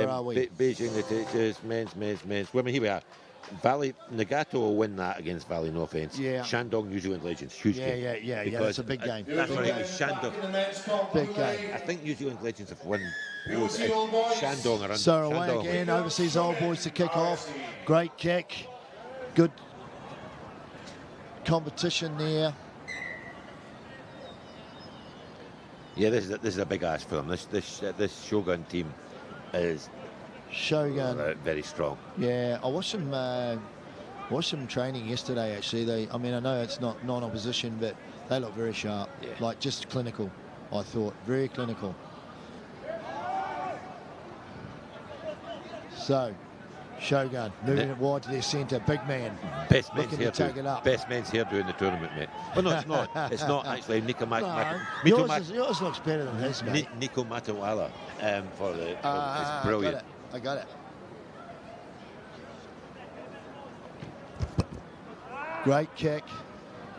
Where are we? Beijing, the teachers, men's. Women, here we are. Valley, Nagato will win that against Valley, no offence. Yeah. Shandong, New Zealand Legends, huge game. Yeah, that's a big game. That's right, it was Shandong. Big game. I think New Zealand Legends have won both. Shandong are under. So away Shandong again, overseas old boys to kick off. Great kick. Good competition there. Yeah, this is a big ask for them. This Shogun team is Shogun. Very strong. Yeah, I watched some training yesterday. Actually, I know it's not non-opposition, but they look very sharp. Yeah. Like just clinical. I thought very clinical. So, Shogun moving it wide to their centre. Big man. Best men's looking to take it up. Best men's hairdo in the tournament, mate. Well, no, it's not. It's not actually. Yours looks better than his, mate. Nico Matawala it's brilliant. I got it. Great kick.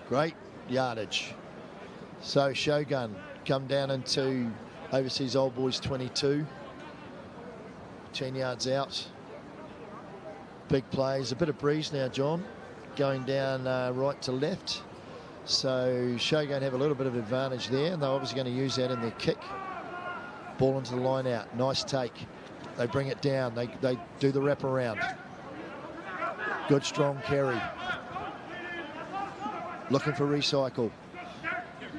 Great yardage. So Shogun come down into overseas old boys 22. 10 yards out. Big plays. A bit of breeze now, John. Going down right to left. So Shogun have a little bit of advantage there, and they're obviously going to use that in their kick. Ball into the line out. Nice take. They bring it down. They do the wraparound. Good strong carry. Looking for recycle.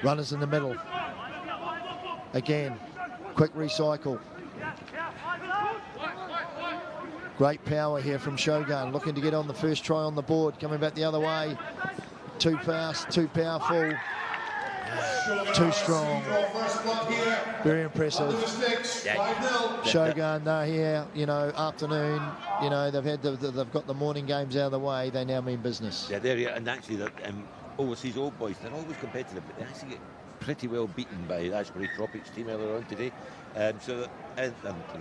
Runners in the middle. Again, quick recycle. Great power here from Shogun. Looking to get on the first try on the board. Coming back the other way. Too fast, too powerful. Too strong. Very impressive. Shogun, they're here, afternoon. They've got the morning games out of the way. They now mean business. Yeah, they're here, and actually, overseas old boys, they're always competitive, but they actually get pretty well beaten by Ashbury Tropics team earlier on today. And they're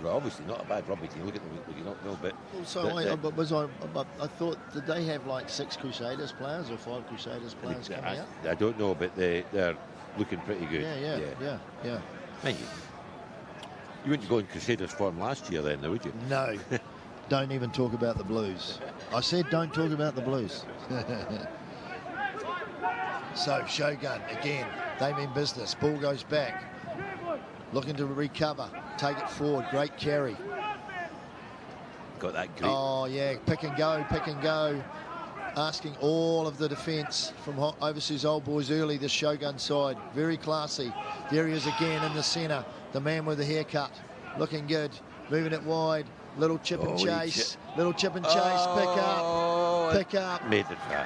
obviously not a bad rugby team. Look at them, you don't know, but. I thought, did they have like 6 Crusaders players or 5 Crusaders players coming out? I don't know, but they're looking pretty good. Yeah. Hey, you wouldn't go in Crusaders form last year then, would you? No. Don't even talk about the Blues. I said don't talk about the Blues. So Shogun, again, they mean business. Ball goes back. Looking to recover. Take it forward. Great carry. Got that great. Oh, yeah. Pick and go. Asking all of the defence from overseas old boys early, this Shogun side. Very classy. There he is again in the centre. The man with the haircut. Looking good. Moving it wide. Little chip and chase. Pick up. Made it far.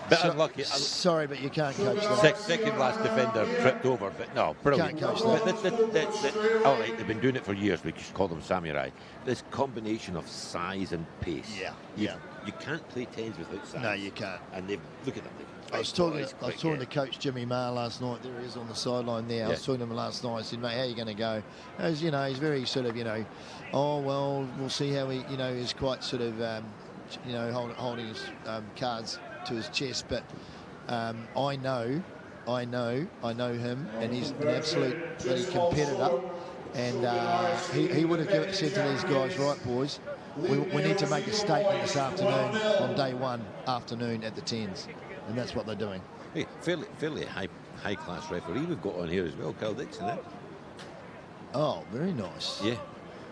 But unlucky. Sorry, but you can't coach that. Second last defender tripped over, but no, brilliant. Can't coach that. All right, they've been doing it for years. We just call them samurai. This combination of size and pace. Yeah. You can't play 10s without size. No, you can't. And look at them. I was talking to Coach Jimmy Maher last night. There he is on the sideline there. I was talking to him last night. I said, mate, how are you going to go? As he's very sort of, oh, well, we'll see how he, is quite sort of, holding his cards to his chest. But I know him, and he's an absolute bloody competitor. And he would have said to these guys, right, boys, we need to make a statement this afternoon on day one afternoon at the 10s. And that's what they're doing. Hey, fairly high-class referee we've got on here as well, Carl Dixon. Oh, very nice. Yeah.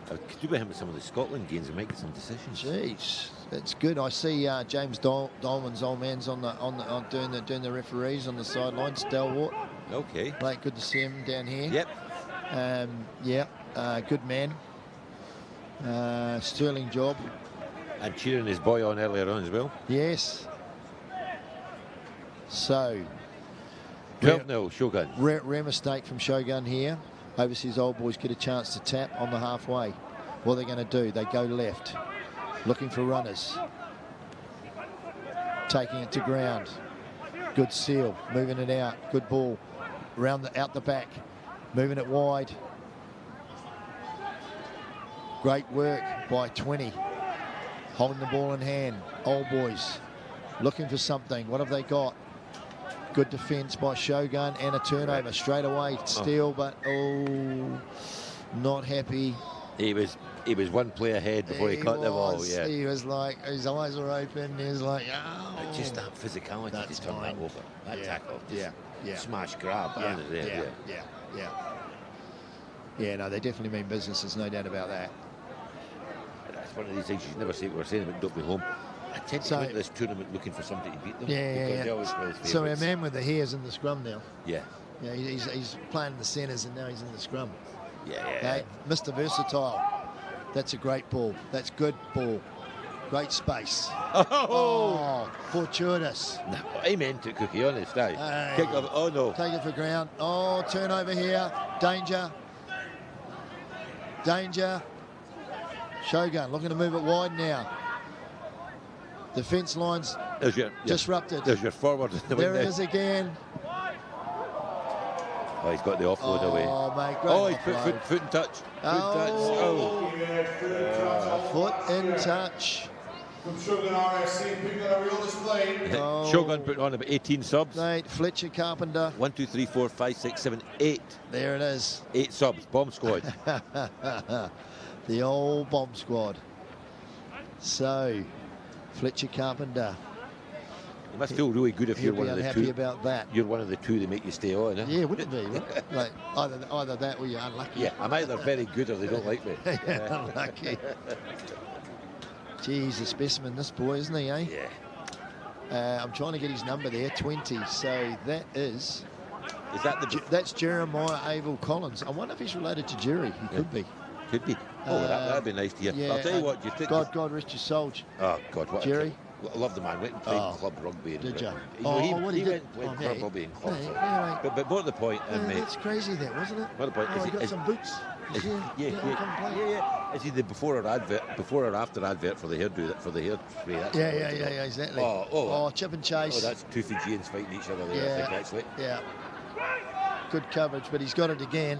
Could you him with some of the Scotland games and make some decisions? Jeez, that's good. I see James Dolman's old man's on doing the referees on the sidelines. Stalwart. Okay. Blake, good to see him down here. Yep. Good man. Sterling job. And cheering his boy on earlier on as well. Yes. So 12-0 Shogun. Rare mistake from Shogun here. Overseas old boys get a chance to tap on the halfway. What are they going to do? They go left, looking for runners. Taking it to ground. Good seal, moving it out. Good ball, out the back, moving it wide. Great work by 20. Holding the ball in hand. Old boys looking for something. What have they got? Good defence by Shogun and a turnover straight away. Steal, but not happy. He was He was one play ahead before he caught the ball. Yeah. He was like, his eyes were open. He was like, oh. But just that physicality to turn that over. That tackle. Smash grab. Yeah, no, they definitely mean business. There's no doubt about that. That's one of these things you never say. We're saying about Don't Be Home. I tend to go into this tournament looking for somebody to beat them. They always play his so our man with the hair's in the scrum now. Yeah. Yeah, he's playing the centres and now he's in the scrum. Yeah. Mr. Versatile. That's a great ball. That's good ball. Great space. Oh, fortuitous. No, he meant it, Cookie, honest, eh? Kick off. Oh, no. Take it for ground. Oh, turnover here. Danger. Shogun looking to move it wide now. Defence lines disrupted. There's your forward. There it is again. Oh, he's got the offload away. Oh, mate, great he's foot in touch. Foot in touch. From Shogun RFC, picking up a real display. Shogun put on about 18 subs. Mate, Fletcher Carpenter. 1, 2, 3, 4, 5, 6, 7, 8. There it is. 8 subs. Bomb squad. The old bomb squad. So, Fletcher Carpenter. You must feel really good if you're one of the two. About that. You're one of the two that make you stay on. Eh? Yeah, wouldn't it be? Like either that or you're unlucky. Yeah, I'm either very good or they don't like me. Unlucky. Geez, a specimen, this boy, isn't he, eh? Yeah. I'm trying to get his number there, 20. So that is... That's Jeremiah Abel Collins. I wonder if he's related to Jerry. He could be. Could be. Oh, that'd be nice to hear. Yeah, I'll tell you what. You think God rest your soul. Oh, God. What Jerry? I love the man. Went and played club rugby. Did you? He went and played club rugby in clubs. Yeah, but more to the point, mate. That's crazy, that, wasn't it? More to the point. He got some boots. Yeah. Is he the before or after advert for the hairdo? For the hair spray? Yeah, exactly. Oh, chip and chase. Oh, that's two Fijians fighting each other there, I think, actually. Yeah. Good coverage, but he's got it again.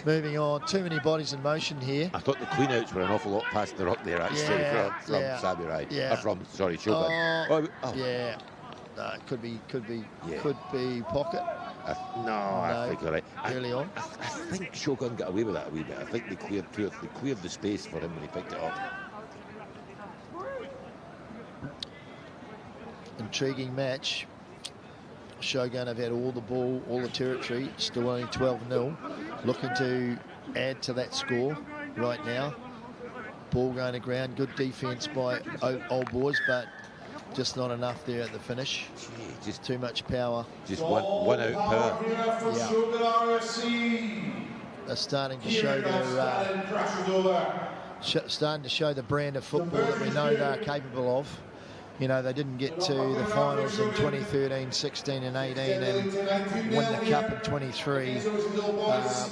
Moving on, too many bodies in motion here. I thought the clean-outs were an awful lot past the rock there, actually, from Samurai. Shogun. Yeah. No, it could be pocket. I think you're right. Early on. I think Shogun got away with that a wee bit. I think they cleared the space for him when he picked it up. Intriguing match. Shogun have had all the ball, all the territory, still only 12-0. Looking to add to that score right now. Ball going to ground, good defence by Old Boys, but just not enough there at the finish. Just too much power. Just one out power. They're starting to show the brand of football that we know they're capable of. You know, they didn't get to the finals in 2013, 16 and 18 and win the cup in 23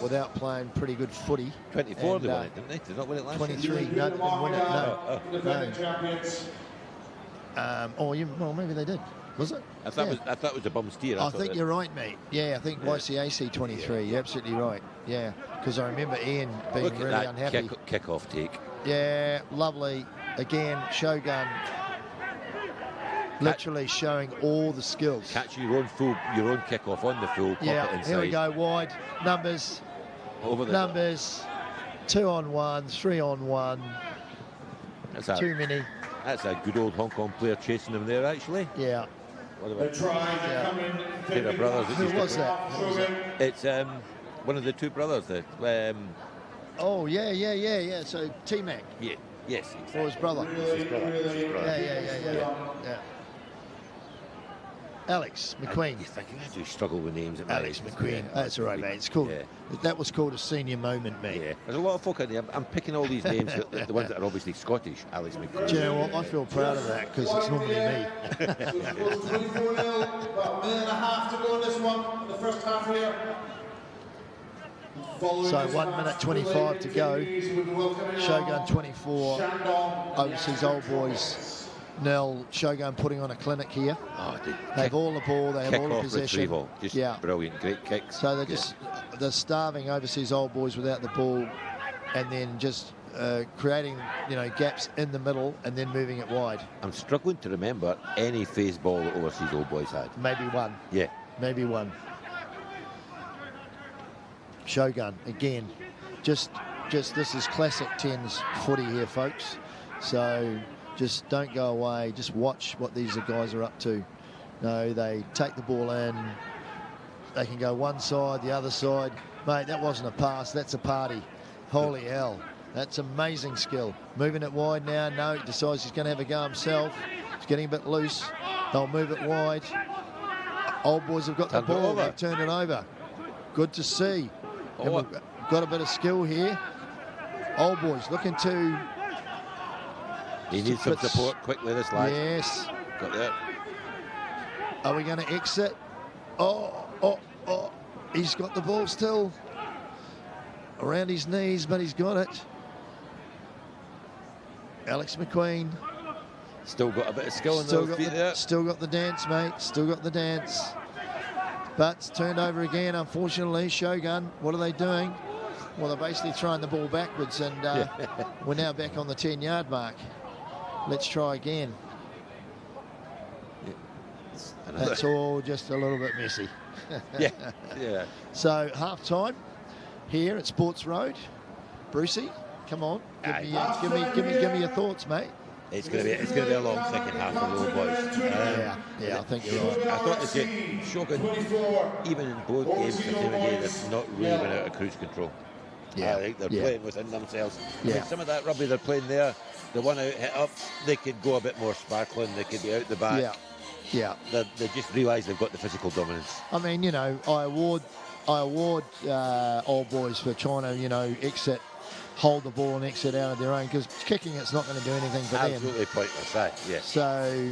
without playing pretty good footy. 24 they won it, didn't they? Did not win it last 23, year? no, they didn't win it, no. Well, maybe they did. Was it? I thought it was a bum steer. I think you're right, mate. Yeah, I think YCAC 23. You're absolutely right. Yeah, because I remember Ian being really unhappy. Kick-off take. Yeah, lovely. Again, Shogun literally showing all the skills. Catch your own kick-off on the full pocket inside. Here we go, wide. Numbers. Numbers. 2-on-1, 3-on-1. That's too many. That's a good old Hong Kong player chasing him there, actually. Yeah. What about brothers? Who was that? It's one of the two brothers. Yeah. So T-Mac. Yeah. Yes. Or his brother. Yeah. Alex McQueen. I do struggle with names. Alex McQueen. Yeah, that's all right, mate. It's cool. Yeah. That was called a senior moment, mate. Yeah. There's a lot of folk out there. I'm picking all these names, the ones that are obviously Scottish. Alex McQueen. Do you know what? I feel proud of that because it's normally me. 24-0, about a minute and a half to go in this one, the first half here. So 1 minute 25 to go. Shogun 24. Overseas Old Boys. Nil. Shogun putting on a clinic here. They have all the ball. They have all the possession. Retrieval. Just brilliant. Great kicks. So they're starving Overseas Old Boys without the ball, and then just creating gaps in the middle and then moving it wide. I'm struggling to remember any phase ball that Overseas Old Boys had. Maybe one. Yeah. Maybe one. Shogun again, just this is classic 10s footy here, folks. So just don't go away. Just watch what these guys are up to. No, they take the ball in. They can go one side, the other side. Mate, that wasn't a pass. That's a party. Holy hell. That's amazing skill. Moving it wide now. No, he decides he's going to have a go himself. He's getting a bit loose. They'll move it wide. Old boys have got the ball. They've turned it over. Good to see. And we've got a bit of skill here. Old boys looking to... He needs some support quickly, this lad. Yes. Got that. Are we going to exit? Oh. He's got the ball still around his knees, but he's got it. Alex McQueen. Still got a bit of skill in those feet there. Still got the dance, mate. Still got the dance. But it's turned over again, unfortunately. Shogun, what are they doing? Well, they're basically throwing the ball backwards, and we're now back on the 10-yard mark. Let's try again. That's all just a little bit messy. yeah. So half-time here at Sports Road. Brucey, come on, give me your thoughts, mate. It's going to be a long second half for the old boys. I think you're right. I thought the Shogun, even in both games, they're not really been out of cruise control. I think they're playing within themselves. I mean, some of that rugby they're playing there, the one out hit up, they could go a bit more sparkling. They could be out the back. They just realise they've got the physical dominance. I mean, you know, I award old boys for trying to, hold the ball and exit out of their own, because kicking it's not going to do anything for them. Absolutely pointless, right? Yeah. So,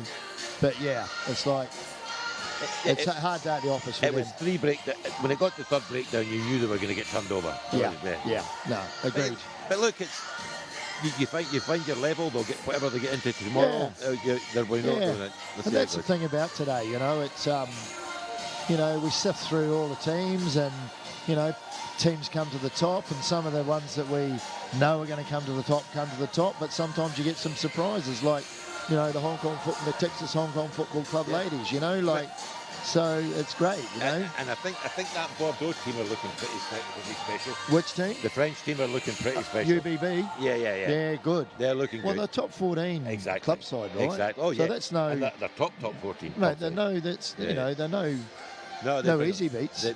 but it's like it's a hard day at the office for them. It was 3 breakdown. When it got to the third breakdown, you knew they were going to get turned over. No, agreed. But look, it's you find your level. They'll get whatever they get into tomorrow. They're not doing it. And that's the thing about today. It's we sift through all the teams, and teams come to the top, and some of the ones that we know are going to come to the top, but sometimes you get some surprises, like the Texas Hong Kong Football Club ladies, so it's great, And I think that Bordeaux team are looking pretty special. Which team? The French team are looking pretty special. UBB. Yeah, good. They're looking good. Well, they're top 14 club side, right? Exactly. Oh, so that's no. And they're top 14. Mate, they're no easy beats.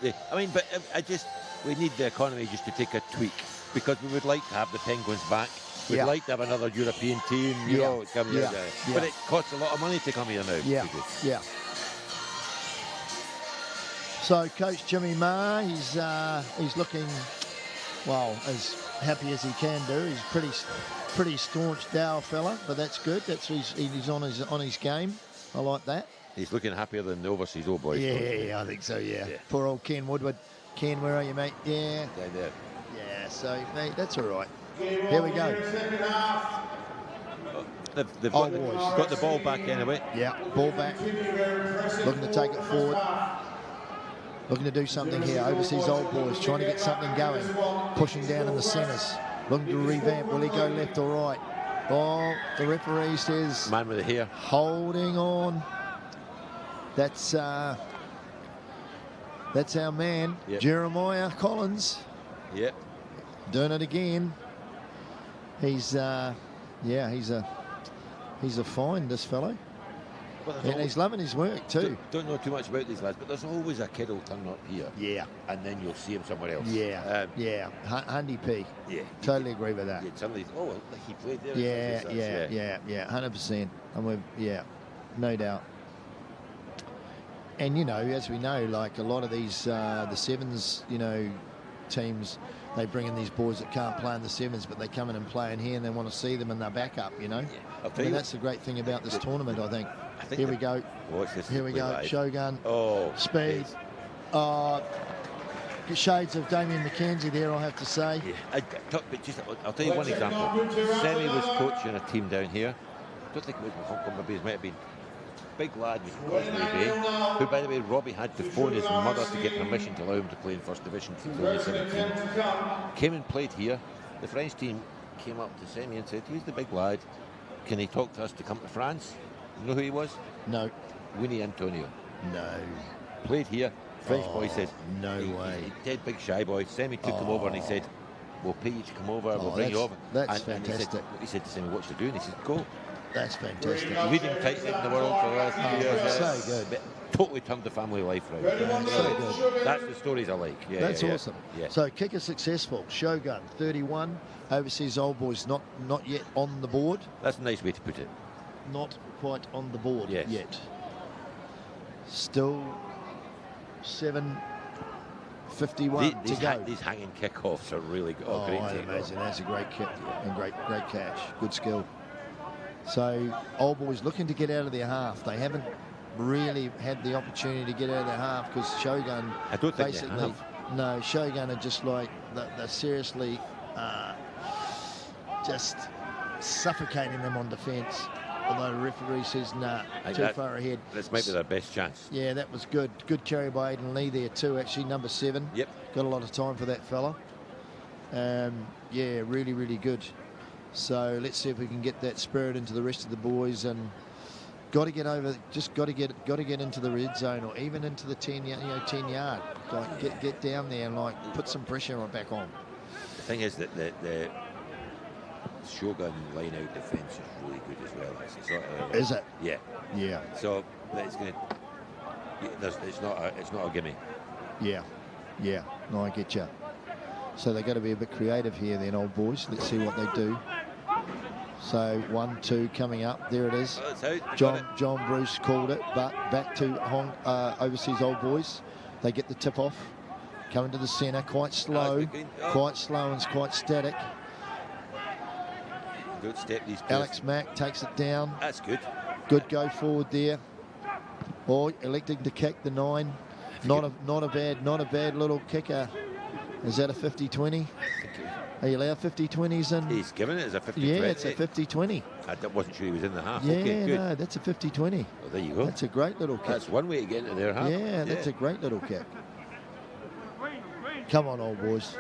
We need the economy just to take a tweak, because we would like to have the Penguins back. We'd like to have another European team, come here. But it costs a lot of money to come here now. So Coach Jimmy Maher, he's looking, as happy as he can do. He's pretty staunch Dow fella, but that's good. He's on his game. I like that. He's looking happier than the overseas old boys. I think so. Yeah. Poor old Ken Woodward. Ken, where are you, mate? Yeah. Yeah, so, mate, that's all right. Here we go. They've got the ball back anyway. Yeah, ball back. Looking to take it forward. Looking to do something here. Overseas old boys trying to get something going. Pushing down in the centres. Looking to revamp. Will he go left or right? Oh, the referee says... Man with the hair. Holding on. That's our man, Jeremiah Collins. Yep. Doing it again. He's a find, this fellow. And he's loving his work too. Don't know too much about these lads, but there's always a kid who'll turn up here. Yeah. And then you'll see him somewhere else. Handy P. Yeah. Totally agree with that. Suddenly, he played there. Yeah, 100%. And no doubt. And, as we know, like a lot of these, the sevens, teams, they bring in these boys that can't play in the sevens, but they come in and play in here, and they want to see them in their backup, that's the great thing about this tournament, I think. Here we go. Here we go. Shogun. Speed. Shades of Damien McKenzie there, I have to say. Yeah. I'll tell you one example. Semi was coaching a team down here. I don't think it was in Hong Kong, maybe it might have been. Big lad was who, by the way, Robbie had to phone his mother to get permission to allow him to play in First Division until he was 17. Came and played here. The French team came up to Semi and said, "He's the big lad. Can he talk to us to come to France?" You know who he was? No. Winnie Antonio. No. Played here. French boy said, "No way." Dead big shy boy. Semi took him over and he said, we'll pay you to come over, we'll bring you over. That's and fantastic. He said to me, what you're doing? He said, go. That's fantastic. Leading tight end in the world for the last few years. So good. But totally turned the family life around. So good. That's the stories I like. Yeah, That's yeah, awesome. Yeah. So kicker successful. Shogun 31. Overseas Old Boys not yet on the board. That's a nice way to put it. Not quite on the board Yes. yet. Still 7:51 to go. These hanging kickoffs are really good. Oh, Great I take. imagine that's a great kick and great catch. Good skill. So Old Boys looking to get out of their half. They haven't really had the opportunity to get out of their half because Shogun I don't think basically they have. no, Shogun are just like they're seriously just suffocating them on defence. Although the referee says nah, too far ahead. This might be their best chance. Yeah, that was good. Good carry by Aidan Lee there too. Actually, number 7. Yep. Got a lot of time for that fella. Yeah, really, really good. So let's see if we can get that spirit into the rest of the boys, and got to get over. Just got to get into the red zone or even into the 10 yard. Like get down there and like put some pressure back on. The thing is that the Shogun line out defence is really good as well. It's sort of, Is it? Yeah. Yeah. So it's going to. It's not a gimme. Yeah. Yeah. No, I get you. So they've got to be a bit creative here then, Old Boys. Let's see what they do. So 1-2 coming up. There it is. Oh, it's out. John Bruce called it, but back to Overseas Old Boys. They get the tip off. Coming to the centre, quite slow. Quite slow and quite static. Good step, these players. Alex Mack takes it down. That's good. Good go forward there. Or electing to kick the 9. Not a bad little kicker. Is that a 50-20? Are you allowed 50-20s in? He's given it as a 50-20. Yeah, it's a 50-20. I wasn't sure he was in the half. Yeah, Okay, good. no, that's a 50-20. Well, there you go. That's a great little kick. That's one way to get into their half. Yeah, that's a great little kick. Come on, Old Boys.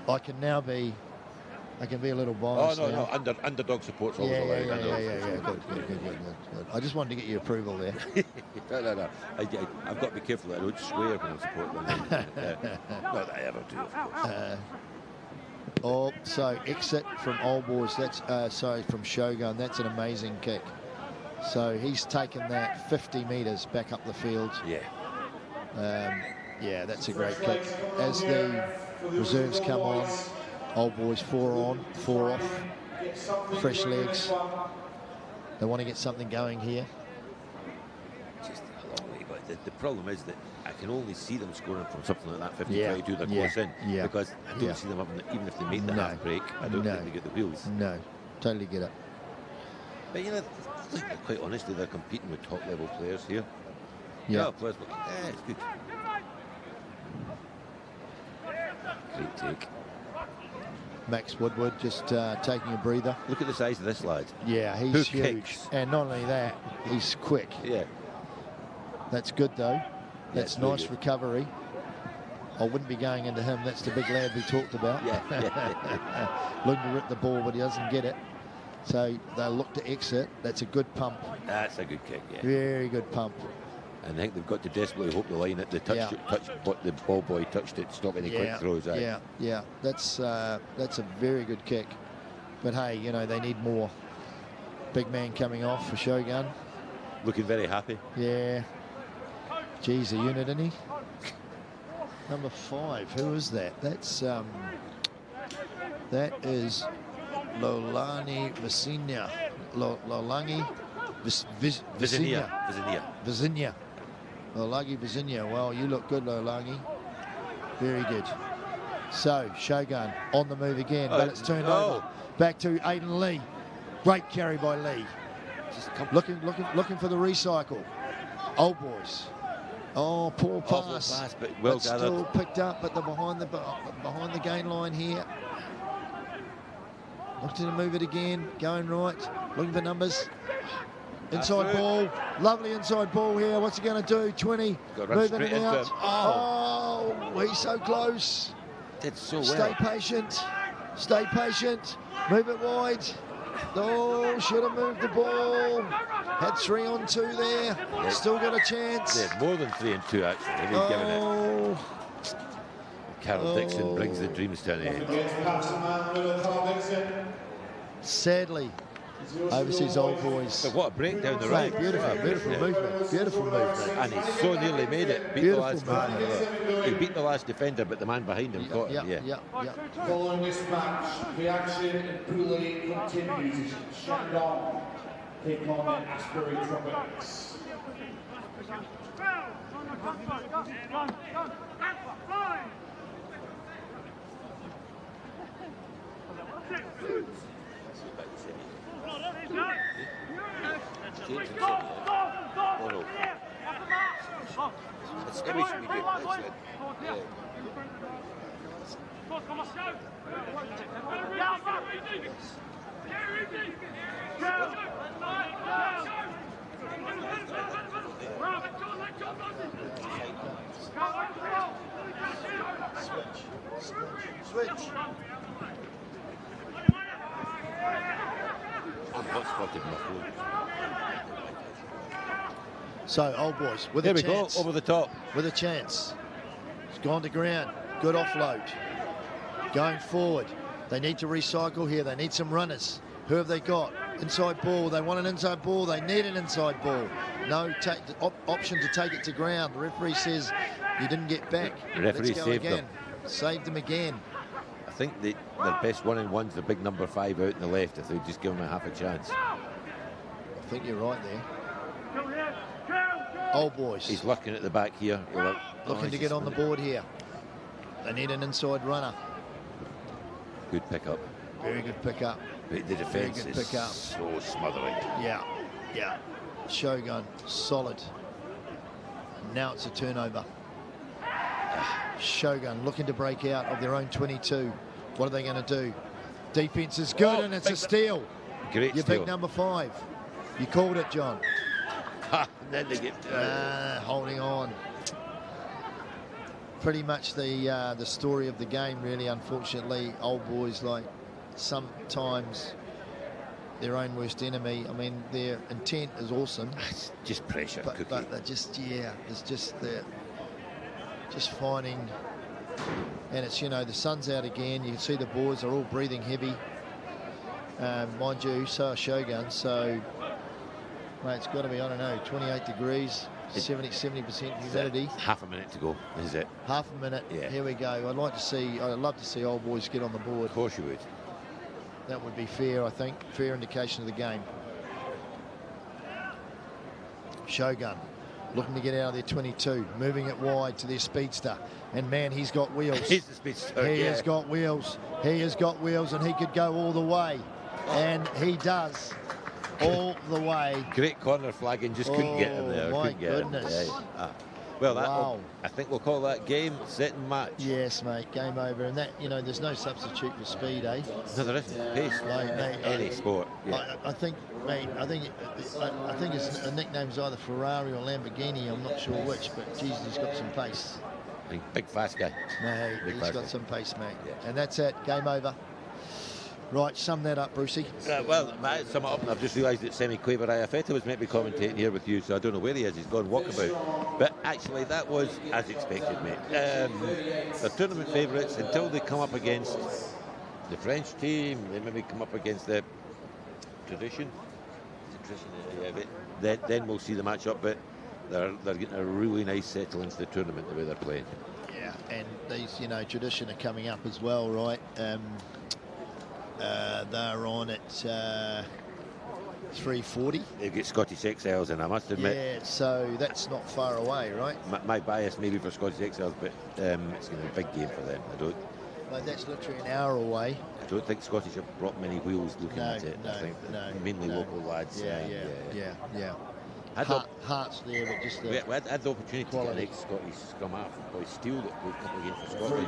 I can be a little biased now. Underdog support's always allowed. Yeah. Good. I just wanted to get your approval there. No. I've got to be careful that I don't swear when I support them. Not that I ever do, of course. So exit from Old Boys. That's from Shogun. That's an amazing kick. So he's taken that 50 metres back up the field. Yeah. Yeah, that's a great kick. As the reserves come on, Old Boys 4 on, 4 off, fresh legs. They want to get something going here. Just a long way, but the problem is that I can only see them scoring from something like that 50-22. They're close in because I don't see them having, even if they make the half break, I don't think they get the wheels. No, totally get it. But I think quite honestly, they're competing with top level players here. Yeah, players look, it's good. Great take. Max Woodward just taking a breather. Look at the size of this lad. Yeah, he's huge. Kicks. And not only that, he's quick. Yeah. That's good, though. That's nice good. recovery. I wouldn't be going into him. That's the big lad we talked about. Yeah. Looking to rip the ball, but he doesn't get it. So they'll look to exit. That's a good pump. That's a good kick, yeah. Very good pump. And I think they've got to desperately hope the line at the the ball boy touched it, stop any quick throws out. Yeah. That's a very good kick. But hey, they need more. Big man coming off for Shogun. Looking very happy. Yeah. Geez, a unit, isn't he? Number 5. Who is that? That is Lolani Visinia. Lolangi Visinia. Lolagi Visinia. Well, you look good, Lolagi. Very good. So, Shogun on the move again, but it's turned over. Back to Aidan Lee. Great carry by Lee. Just looking for the recycle. Old Boys. Oh, poor pass. But well gathered. Still picked up, but they're behind the gain line here. Looking to move it again. Going right. Looking for numbers. Inside ball. Lovely inside ball here. What's he going to do? 20. Moving it out. Oh, he's so close. Did so well. Stay patient. Stay patient. Move it wide. Oh, should have moved the ball. Had 3 on 2 there. Still got a chance. Yeah, more than 3 and 2 actually. He's given it. Carol Dixon brings the dreams to an end. Against passing man, middle Carl Dixon. Sadly, overseas old boys. But what a breakdown the right. Beautiful, beautiful movement. Beautiful movement. And he so nearly made it. Beat the last man. He beat the last defender, but the man behind him caught him. Yeah. Following this match, the action in Pool A continues. Shogun take on the Asbury Tropics. Switch. I'm hot spotted my phone. So, old boys, with There a we chance. go, over the top. With a chance. It's gone to ground. Good offload. Going forward. They need to recycle here. They need some runners. Who have they got? Inside ball. They want an inside ball. They need an inside ball. No option to take it to ground. The referee says you didn't get back. The referee saved them. Saved them again. I think their best one-on-one's the big number 5 out in the left if they just give him a half a chance. I think you're right there. Old boys. He's looking at the back here. Looking to get on the board here. They need an inside runner. Good pickup. Very good pickup. But the defence good is pick up. so smothering. Yeah. Shogun, solid. Now it's a turnover. Shogun looking to break out of their own 22. What are they going to do? Defense is good, and it's a steal. Great Your steal. big number 5. You called it, John. And then they get holding on. Pretty much the story of the game, really. Unfortunately, old boys, like, sometimes their own worst enemy. I mean, their intent is awesome. It's just pressure, but they're just, it's just they're just finding, and it's, the sun's out again. You can see the boys are all breathing heavy. Mind you, so are Shogun. So, mate, it's got to be, I don't know, 28 degrees, 70% humidity. Half a minute to go, is it? Half a minute. Yeah. Here we go. I'd love to see old boys get on the board. Of course you would. That would be fair, I think. Fair indication of the game. Shogun looking to get out of their 22, moving it wide to their speedster. And, man, he's got wheels. He's the speedster. He has got wheels. He has got wheels, and he could go all the way. And he does. All the way. Great corner flagging, just couldn't get him there. My couldn't get goodness. Him. Well, Wow. I think we'll call that game, set and match. Yes, mate, game over. And that, there's no substitute for speed, eh? No, there isn't. Pace, Mate, any sport. Yeah. I think, mate, I think his nickname's either Ferrari or Lamborghini. I'm not sure which, but Jesus, he's got some pace. Big fast guy. Mate, Big he's fast got guy. some pace, mate. Yeah. And that's it. Game over. Right, sum that up, Brucey. Well, Matt, sum it up, and I've just realised that Semi-Quaver Iafeta was meant to be commentating here with you, so I don't know where he is. He's gone walkabout. But actually, that was as expected, mate. The tournament favourites, until they come up against the French team, they maybe come up against the Tradition. Then we'll see the match-up, but they're getting a really nice settle into the tournament, the way they're playing. Yeah, and these, Tradition are coming up as well, right? They're on at 340. They've got Scottish XLs, and I must admit, Yeah, so that's not far away, right? my bias maybe for Scottish XLs, but it's going to be a big game for them. But that's literally an hour away. I don't think Scottish have brought many wheels looking at it. I think mainly local lads. Yeah. Heart's there, but just the we had the opportunity quality. to get an ex-Scottish scrum half, boy Steele, that played a couple of games for Scotland.